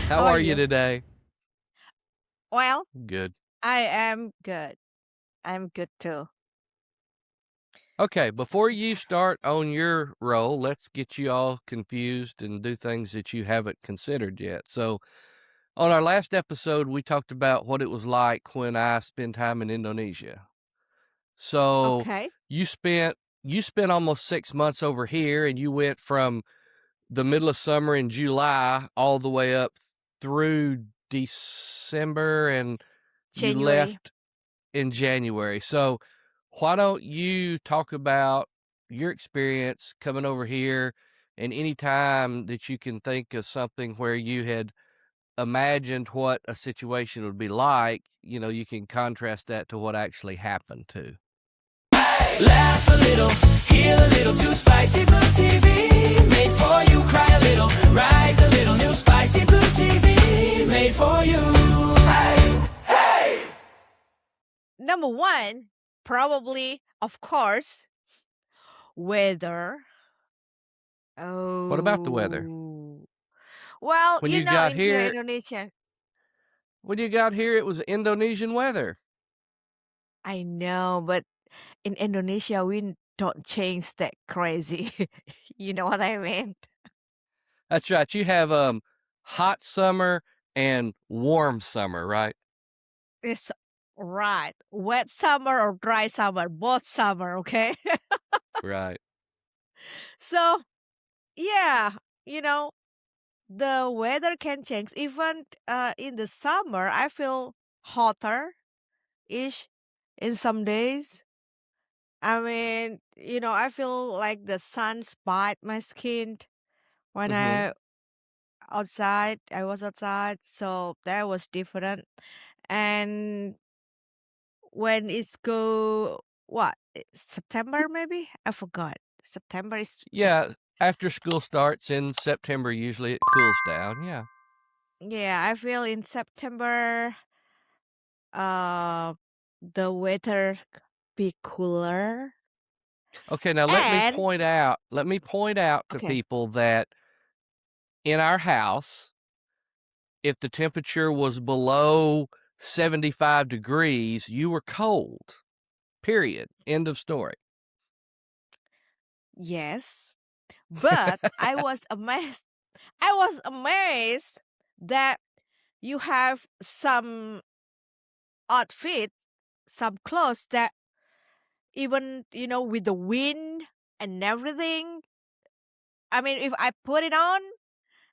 How How are are you you? today? Well, Good. I am good. I'm good too. Okay, before you start on your role, let's get you all confused and do things that you haven't considered yet. So, on our last episode, we talked about what it was like when I spent time in Indonesia. So, Okay. you spent you spent almost 6 months over here and you went from the middle of summer in July all the way up through December and you January. left in January. So, why don't you talk about your experience coming over here and any time that you can think of something where you had imagined what a situation would be like, you can contrast that to what actually happened too. Laugh a little, heal a little, too spicy blue TV. Made for you, cry a little, rise a little, new spicy blue TV. Made for you. Hey, hey. Number one, probably, of course, weather. What about the weather? Oh. Well, When you got in here, here, Indonesia, it was Indonesian weather. I know, but in Indonesia, we don't change that crazy. You know what I mean? That's right. You have hot summer and warm summer, right? It's right. Wet summer or dry summer, both summer, okay? Right. So, yeah, you know, the weather can change. Even in the summer, I feel hotter ish in some days. I mean, I feel like the sun spot my skin when Mhm. I was outside, so that was different. And when it's go what September maybe? I forgot. September is Yeah, after school starts in September, usually it cools down, yeah. yeah, I feel in September uh the weather be cooler. Okay, now And let me point out to okay, people that in our house, if the temperature was below 75 degrees, you were cold. Period. End of story. yes. But I was amazed. I was amazed that you have some outfit, some clothes that even, with the wind and everything. I mean, if I put it on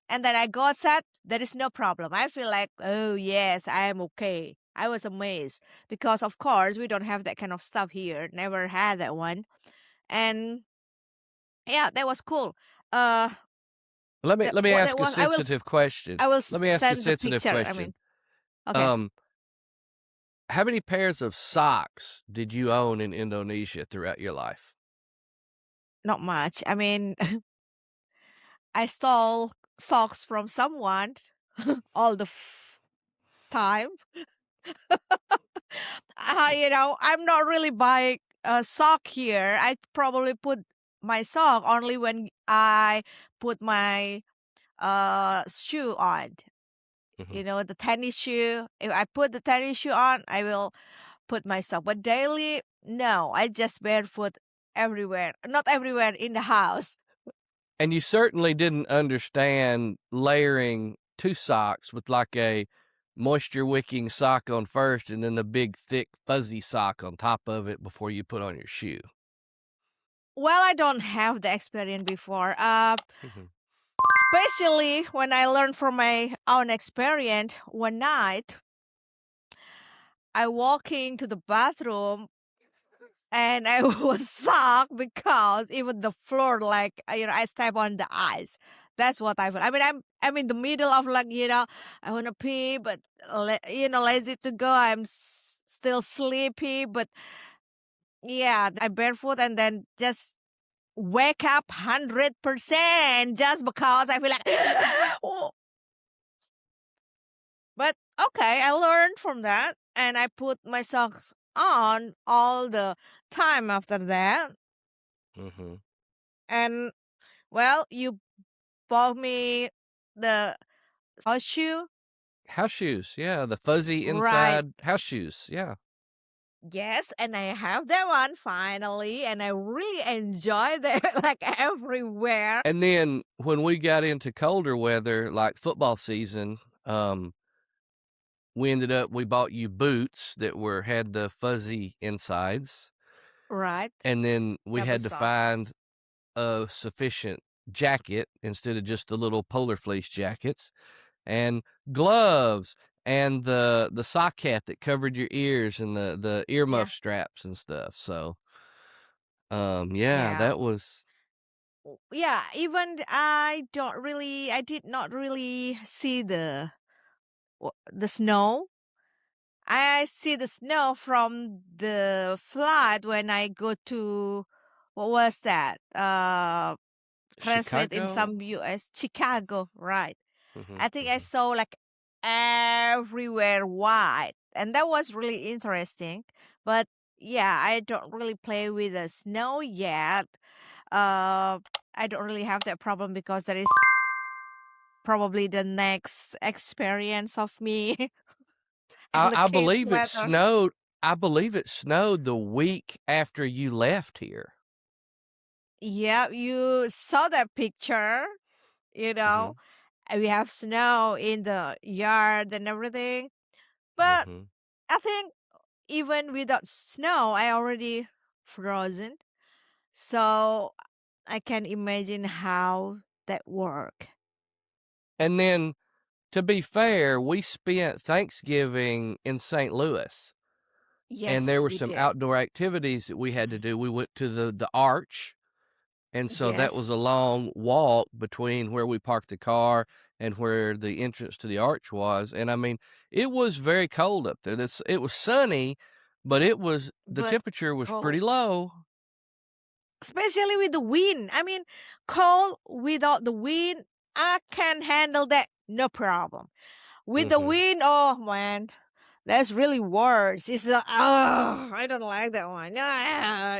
and then I go outside, there is no problem. I feel like, oh, yes, I am okay. I was amazed because, of course, we don't have that kind of stuff here. Never had that one. And yeah, that was cool. Uh, Let me what that ask a was, sensitive question. I will Let me ask a send the sensitive picture. I question. mean, okay, Um, how many pairs of socks did you own in Indonesia throughout your life? not much. I mean, I stole socks from someone all the time. I'm not really buying a sock here. I probably put my sock only when I put my shoe on. Mhm. The tennis shoe. If I put the tennis shoe on, I will put my sock. But daily, no. I just barefoot everywhere. Not everywhere in the house. And you certainly didn't understand layering 2 socks with, like, a moisture-wicking sock on first and then the big, thick, fuzzy sock on top of it before you put on your shoe. Well, I don't have the experience before. Mhm. Especially when I learned from my own experience one night, I walk into the bathroom and I was shocked because even the floor, like I step on the ice. That's what I feel. I mean, I'm in the middle of like I want to pee, but lazy to go. I'm still sleepy, but yeah, I barefoot and then just wake up 100% just because I feel like. Oh, but okay, I learned from that and I put my socks on all the time after that. Mhm. And well, you bought me the horseshoe. House shoes, yeah, the fuzzy Right. inside house shoes, yeah. Yes, and I have that one finally, and I really enjoy that like everywhere. And then when we got into colder weather, like football season, we bought you boots that had the fuzzy insides, Right. and then we Double had to socks. find a sufficient jacket instead of just the little polar fleece jackets, and gloves, and the sock hat that covered your ears, and the earmuff Yeah. straps and stuff. So, yeah, Yeah. that was Yeah, even I did not really see the snow. I see the snow from the flight when I go to, what was that? Translate in Chicago. some US Chicago, right? Mhm, I think I mhm. saw like everywhere white, and that was really interesting. But yeah, I don't really play with the snow yet. Uh, I don't really have that problem because that is probably the next experience of me I and the I kids believe it weather. snowed I believe it snowed the week after you left here. Yeah, you saw that picture, you know, Mhm, and we have snow in the yard and everything. But mhm. I think even without snow, I already frozen. So I can imagine how that work. And then, to be fair, we spent Thanksgiving in St. Louis, and there Yes, were we some did. outdoor activities that we had to do. We went to the Arch, and so that was Yes, a long walk between where we parked the car and where the entrance to the Arch was, and, I mean, it was very cold up there. It was sunny, but the but temperature was pretty cold. low. Especially with the wind. I mean, cold without the wind, I can handle that no problem. With the Mhm. wind, oh man, that's really worse. It's oh, I don't like that one. Ah,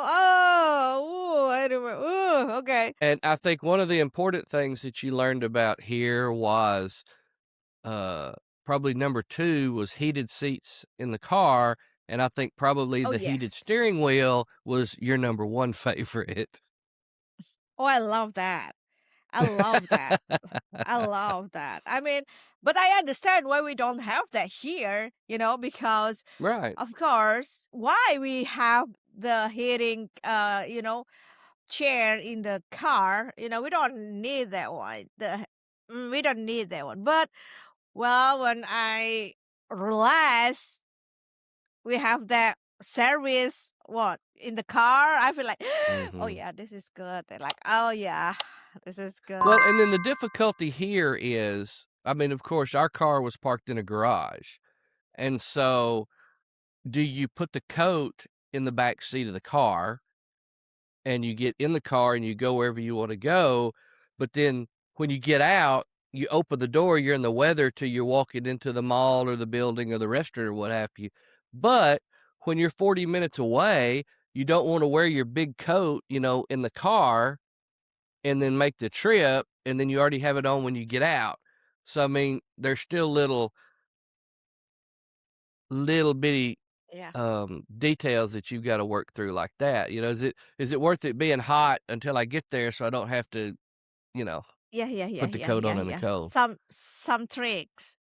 oh, ooh, I don't, ooh, okay. And I think one of the important things that you learned about here was, uh, probably number 2 was heated seats in the car, and I think probably Oh the heated yes. steering wheel was your number 1 favorite. Oh, I love that. I love that. I love that. I mean, but I understand why we don't have that here, because Right. of course, why we have the heating chair in the car, we don't need that one. We don't need that one. But well, when I realized we have that service what in the car, I feel like oh Mhm. yeah, this is good. They're like, oh yeah, this is Well, good. and then the difficulty here is, I mean, of course, our car was parked in a garage, and so do you put the coat in the back seat of the car, and you get in the car and you go wherever you wanna go, but then when you get out, you open the door, you're in the weather till you're walking into the mall or the building or the restaurant or what have you. But when you're 40 minutes away, you don't wanna wear your big coat, in the car and then make the trip, and then you already have it on when you get out. So, I mean, there's still little bitty Yeah. details that you've gotta work through like that. Is it worth it being hot until I get there so I don't have to, you know, Yeah, yeah, yeah, put the yeah, coat yeah, on in the yeah. cold? Some tricks.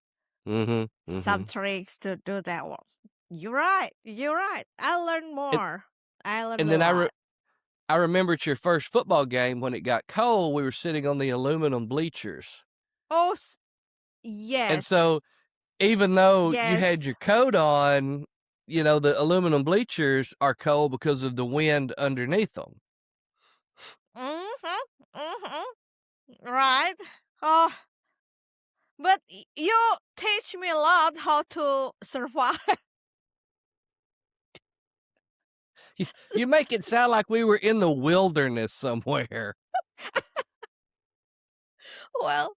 Mhm, Some mhm. tricks to do that one. You're right. You're right. I learned And more. I learned and a then lot. I remember at your first football game when it got cold, we were sitting on the aluminum bleachers. Oh, And yes. so even though you had your Yes. coat on, the aluminum bleachers are cold because of the wind underneath them. Mm-hmm. Mm-hmm. Right. Oh, but you teach me a lot how to survive. You make it sound like we were in the wilderness somewhere. Well,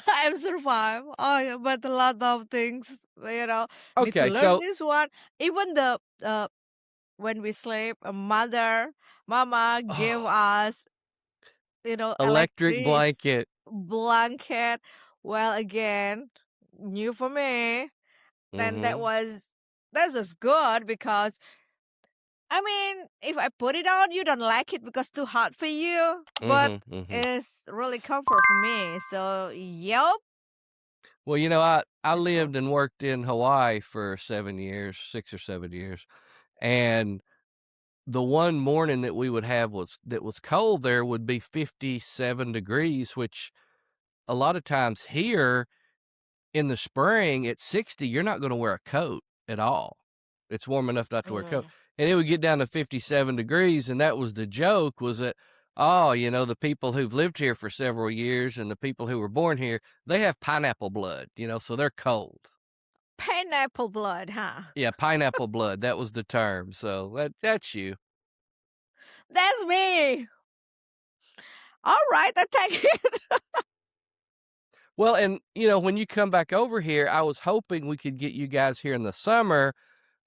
I've survived. Oh, yeah, but a lot of things, need to Okay, learn so this one. Even the when we sleep, mama gave oh, us, electric electric blanket. blanket. Well, again, new for me. Then Mhm. that's just good because I mean, if I put it on, you don't like it because too hot for you, but Mhm. Mhm. it's really comfort for me. So, yep, Well, I let's go. lived and worked in Hawaii for 7 years, 6 or 7 years, and the one morning that we would have was cold there would be 57 degrees, which a lot of times here in the spring at 60, you're not gonna wear a coat at all. It's warm enough not to wear a coat, Mm. and it would get down to 57 degrees, and that was the joke was that, "Oh, the people who've lived here for several years and the people who were born here, they have pineapple blood, so they're cold." Pineapple blood, huh? Yeah, pineapple blood, that was the term, so that's you. That's me. All right, I take it. Well, and, when you come back over here, I was hoping we could get you guys here in the summer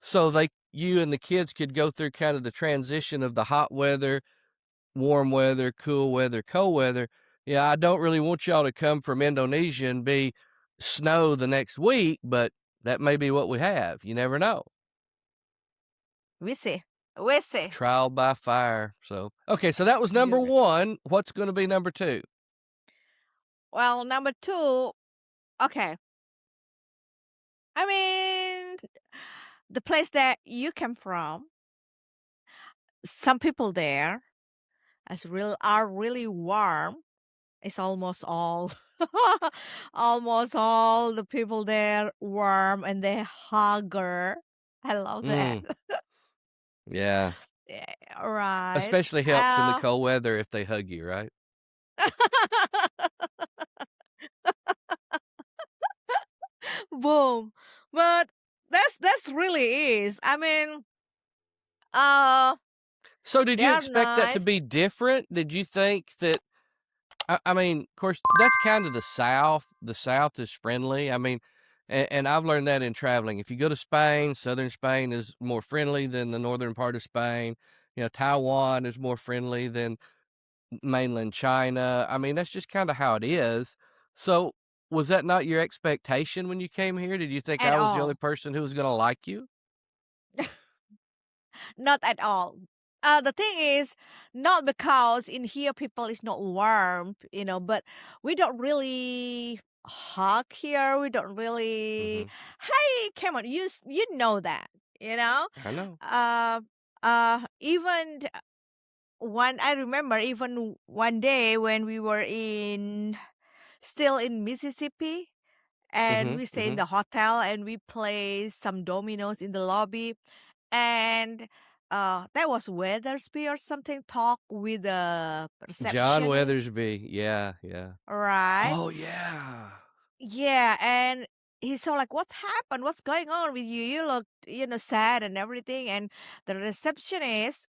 so you and the kids could go through kind of the transition of the hot weather, warm weather, cool weather, cold weather. Yeah, I don't really want y'all to come from Indonesia and be snow the next week, but that may be what we have. You never know. We see. We see. Trial by fire. So, okay, so that was number Beautiful. 1. What's going to be number 2? Well, number two, okay. I mean, the place that you come from, some people there are really warm. It's almost all, almost all the people there warm and they hugger. I love that. Mm, yeah. Yeah, right. Especially helps in the cold weather if they hug you, right? Boom. But that's really is. I mean, uh, So did they you are expect that to nice. be different? Did you think that I mean, of course, that's kind of the South. The South is friendly. I mean, and I've learned that in traveling. If you go to Spain, southern Spain is more friendly than the northern part of Spain. Taiwan is more friendly than mainland China. I mean, that's just kind of how it is. So, was that not your expectation when you came here? Did you think At I was the only all. person who was going to like you? Not at all. The thing is, not because in here people is not warm, but we don't really hug here. We don't really, Hmm. hey, come on, you know that, you know. I know. Uh, even one I remember even one day when we were still in Mississippi and Hmm. we stay in Hmm. the hotel and we play some dominoes in the lobby and that was Weathersby or something talk with the John receptionist, Weathersby. Yeah, yeah. right? Oh yeah. Yeah, and he's so like, what happened? What's going on with you? You look, sad and everything. And the receptionist,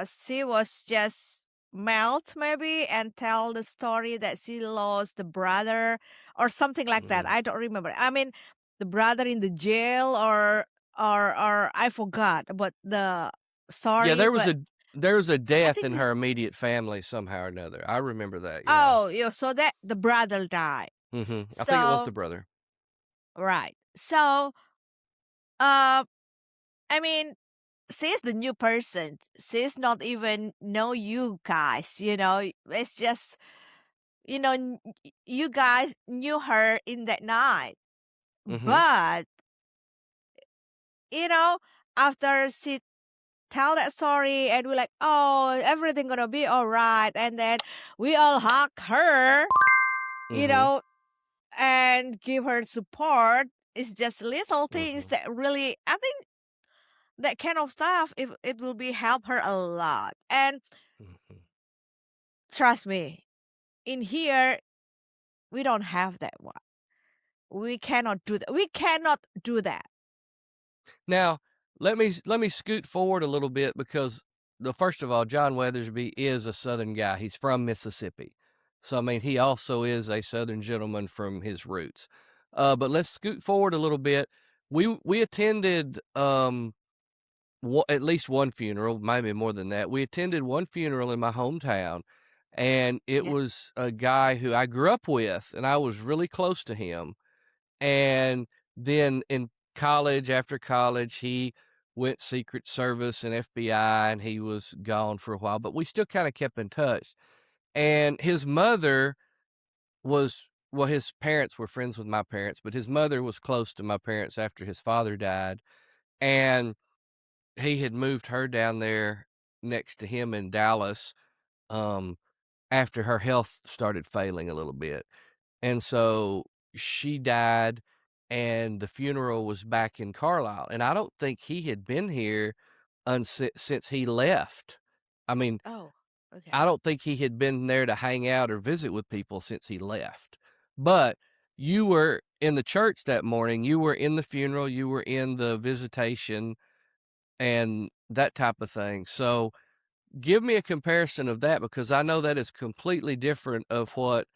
she was just melt maybe and tell the story that she lost the brother or something like that. Mm. I don't remember. I mean, the brother in the jail or I forgot but the Yeah, story, there was but a I death think in this. her immediate family somehow or another. I remember that, yeah. Oh, yeah, so that the brother died. I think it was So the brother. right. So uh I mean, she's the new person. She's not even know you guys, It's just, you guys knew her in that night. Mhm, But, you know, after she tell that story and we're like, oh, everything gonna be all right. And then we all hug her, you mhm, know, and give her support. It's just little things mhm, that really, I think that kind of stuff, if it will be help her a lot. And mhm. trust me, in here, we don't have that one. We cannot do that. We cannot do that. Now, let me scoot forward a little bit because first of all, John Weathersby is a Southern guy. He's from Mississippi. So, I mean, he also is a Southern gentleman from his roots. But let's scoot forward a little bit. We attended, at least one funeral, maybe more than that. We attended one funeral in my hometown, and it Yeah. was a guy who I grew up with, and I was really close to him. And then in college, after college, he went Secret Service and FBI, and he was gone for a while, but we still kinda kept in touch. And his mother was well, his parents were friends with my parents, but his mother was close to my parents after his father died, and he had moved her down there next to him in Dallas, um, after her health started failing a little bit. And so she died, and the funeral was back in Carlisle, and I don't think he had been here since he left. I mean, Oh, I okay. don't think he had been there to hang out or visit with people since he left. But you were in the church that morning, you were in the funeral, you were in the visitation and that type of thing. So, give me a comparison of that because I know that is completely different of what,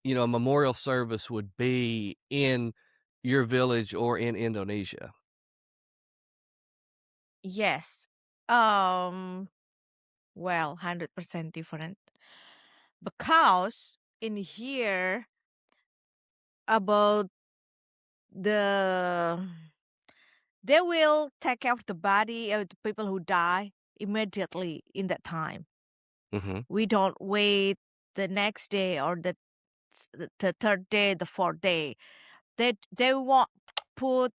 a memorial service would be in your village or in Indonesia. Yes. Um, well, 100% different. Because in here, about the they will take care of the body of the people who die immediately in that time. Mhm. We don't wait the next day or the third day, the fourth day. They want put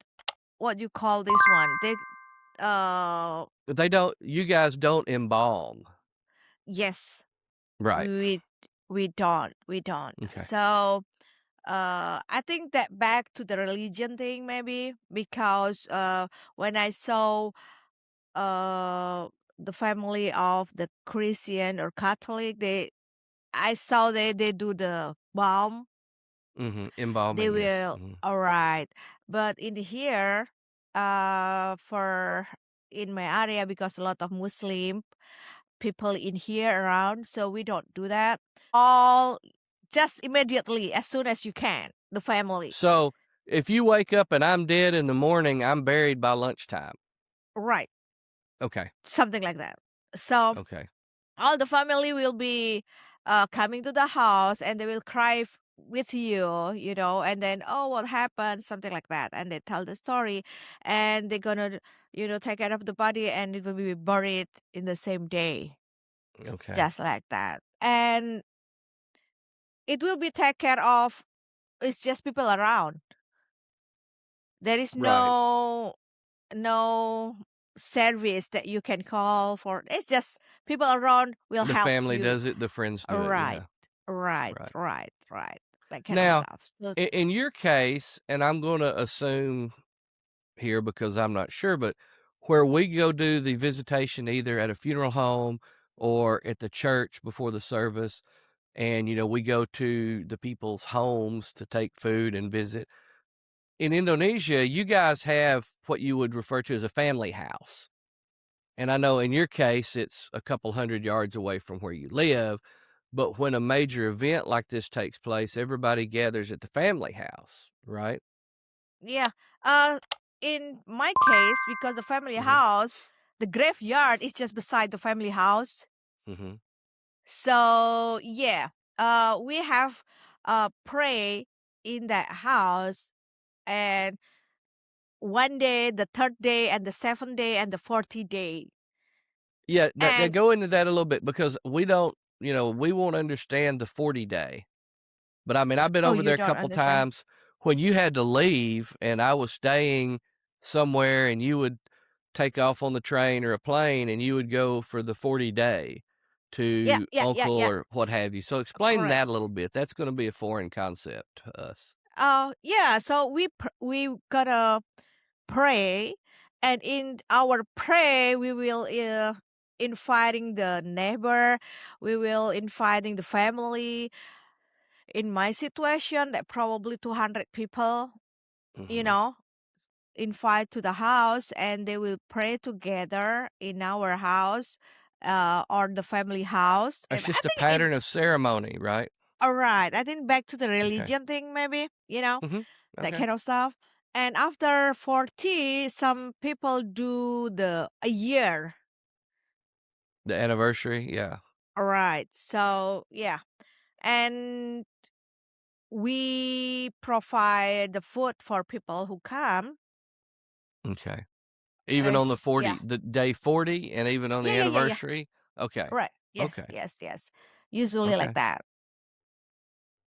what you call this one. Uh They don't you guys don't embalm. yes, Right. we don't. Okay. So I think that back to the religion thing maybe because when I saw uh the family of the Christian or Catholic, I saw they do the balm. Mhm. They Embalming, yes. will Mhm. all right, but in here, for in my area because a lot of Muslim people in here around, so we don't do that. All just immediately as soon as you can, the family. So, if you wake up and I'm dead in the morning, I'm buried by lunchtime. Right, Okay. something like that. So Okay. all the family will be coming to the house and they will cry with you, and then, oh, what happened, something like that, and they tell the story, and they're gonna, take care of the body, and it will be buried in the same day, Okay. just like that, and it will be taken care of. It's just people around. There is Right. no service that you can call for. It's just people around will The help family you. does it, the friends do it, Right, yeah. right, Right. right, right. That kind of Now, stuff. So in your case, and I'm gonna assume here because I'm not sure, but where we go do the visitation either at a funeral home or at the church before the service, and, we go to the people's homes to take food and visit. In Indonesia, you guys have what you would refer to as a family house. And I know in your case, it's a couple 100 yards away from where you live. But when a major event like this takes place, everybody gathers at the family house, right? yeah, uh, in my case, because the family Mhm. house, the graveyard is just beside the family house. Mhm. So yeah, we have pray in that house, and one day, the third day, and the seventh day, and the 40th day, Yeah, now and go into that a little bit because we don't, we won't understand the 40 day. But I mean, I've been oh, over you there a don't couple understand. times when you had to leave and I was staying somewhere and you would take off on the train or a plane and you would go for the 40 day Yeah, to yeah, yeah, uncle yeah. or what have you. So explain Correct. that a little bit. That's going to be a foreign concept to us. Yeah. So we gotta pray, and in our pray, we will inviting the neighbor, we will inviting the family. In my situation, that probably 200 people, you Mhm. know, invite to the house, and they will pray together in our house, or the family house. That's I just a think it. pattern of ceremony, right? All right. I think back to the Okay. religion thing, maybe, Mhm. that Okay. kind of stuff. And after 40, some people do the a year. The anniversary, yeah. All right. So yeah, and we provide the food for people who come. Okay. Even on the As yeah, 40, the day 40, and even on the yeah. anniversary? Okay. Right. Okay. Yes. Usually like Okay. that.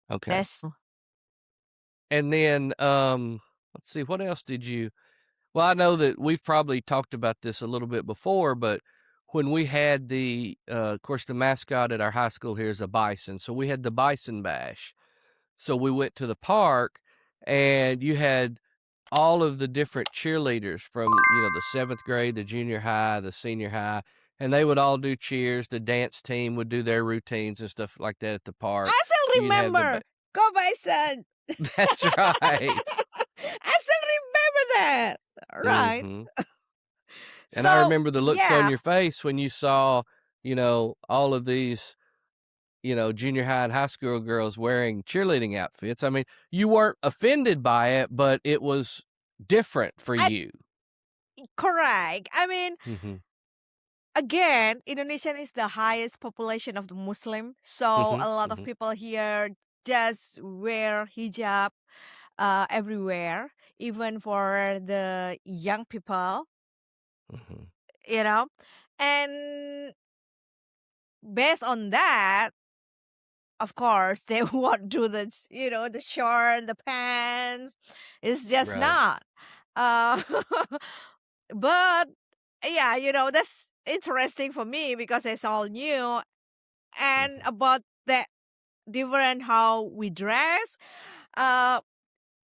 Okay. That's And then, let's see, what else did you well, I know that we've probably talked about this a little bit before, but when we had of course, the mascot at our high school here is a bison, so we had the bison bash. So we went to the park, and you had all of the different cheerleaders from, the 7th grade, the junior high, the senior high, and they would all do cheers. The dance team would do their routines and stuff like that at the park. I still You'd have remember. Go Bison. That's right. I still remember that. Right. Mhm. And I So remember the looks on yeah, your face when you saw, all of these, junior high and high school girls wearing cheerleading outfits. I mean, you weren't offended by it, but it was different for I you. correct. I mean, Mhm. again, Indonesian is the highest population of the Muslim, so Mhm. a lot of Mhm. people here just wear hijab everywhere, even for the young people, Mhm. you know. And based on that, of course, they won't do the short, the pants. It's just Right. not. Uh, but yeah, that's interesting for me because it's all new. And Mhm. about the different how we dress, uh,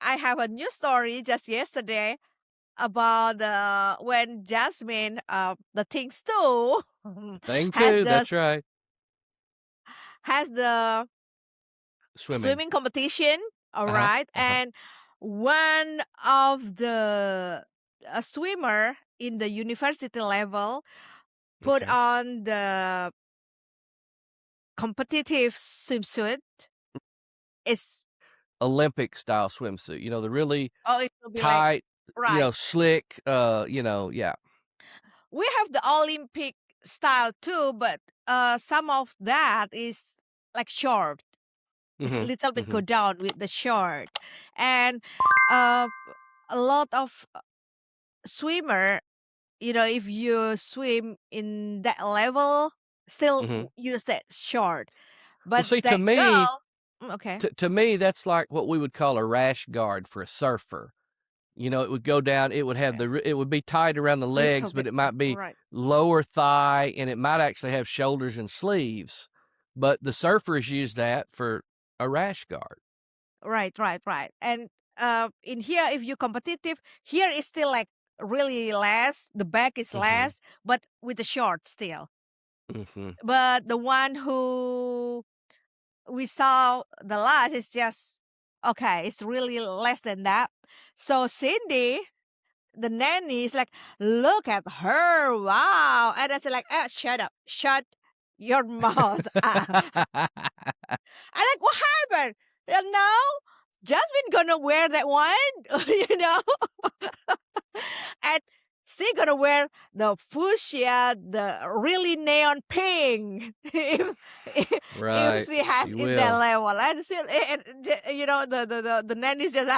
I have a new story just yesterday about when Jasmine, the things too, Thing has two, the that's right. has the Swimming. swimming competition. All Uh-huh. right, Uh-huh. and one of the a swimmer in the university level put Okay. on the competitive swimsuit. It's Olympic style swimsuit, the really it will be like tight, right. slick, yeah. We have the Olympic style too, but some of that is like short. It's a Mhm. little bit go Mhm. down with the short, and uh, a lot of swimmer. If you swim in that level, still Mhm. use that short. Well, But see, to that me girl, okay, to me, that's like what we would call a rash guard for a surfer. It would go down, it would have okay, it would be tied around the little legs, but bit it might be right. lower thigh, and it might actually have shoulders and sleeves. But the surfers use that for a rash guard. Right. And in here, if you competitive, here is still like really less. The back is Mhm. less, but with the short still. Mhm. But the one who we saw the last is just okay. It's really less than that. So Cindy, the nanny, is like, look at her, wow. And I said like, shut up, shut your mouth. I like, what happened? No, Jasmine gonna wear that one, you know, and she gonna wear the fuchsia, the really neon pink. If Right. she has She in that will. level, and she, the nanny's just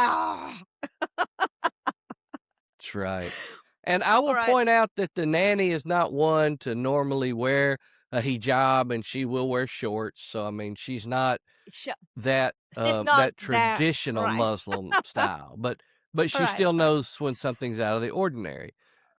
That's right. And I all will right, point out that the nanny is not one to normally wear a hijab, and she will wear shorts. So, I mean, she's not sh- she's not that that traditional right, Muslim style, but all she right, still knows when something's out of the ordinary.